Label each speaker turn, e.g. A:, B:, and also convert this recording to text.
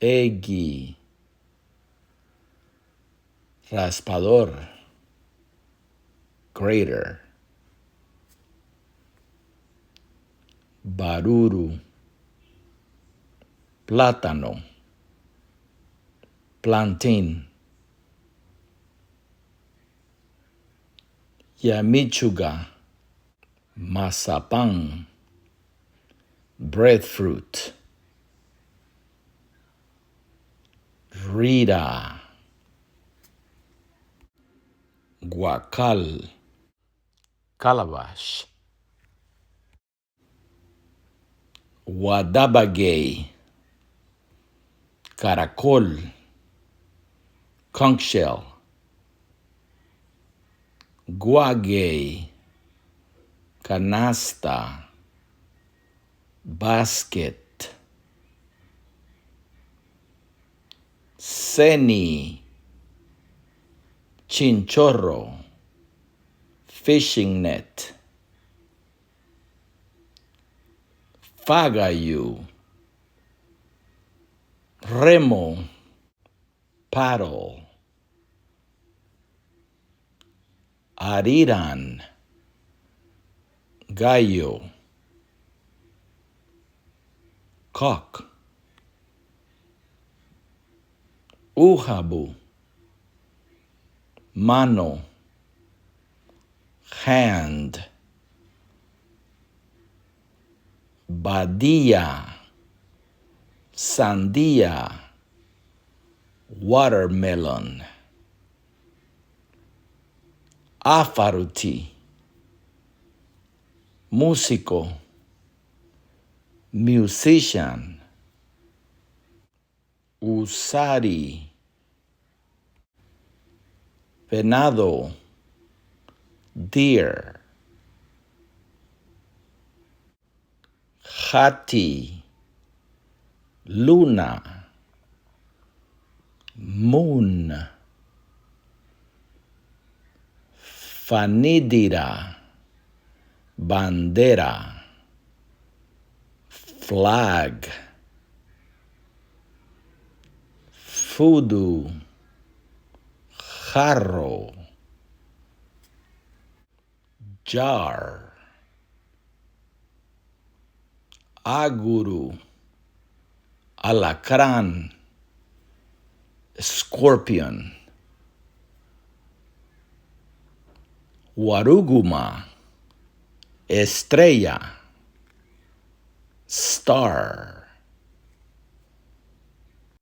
A: Egi, raspador, grater, baruru, plátano, plantain, yamichuga, mazapán, breadfruit, Rita, guacal, calabash, guadabagay, caracol, conch shell, guagay, canasta, basket, ceni, chinchorro, fishing net, fagayu, remo, paddle, ariran, gallo, cock, ujabu, mano, hand, badilla, sandía, watermelon, afaruti, músico, musician, usari, venado, deer, hati, luna, moon, fanidira, bandera, flag, fudu, jarro, jar, aguru, alacrán, scorpion, waruguma, estrella, star.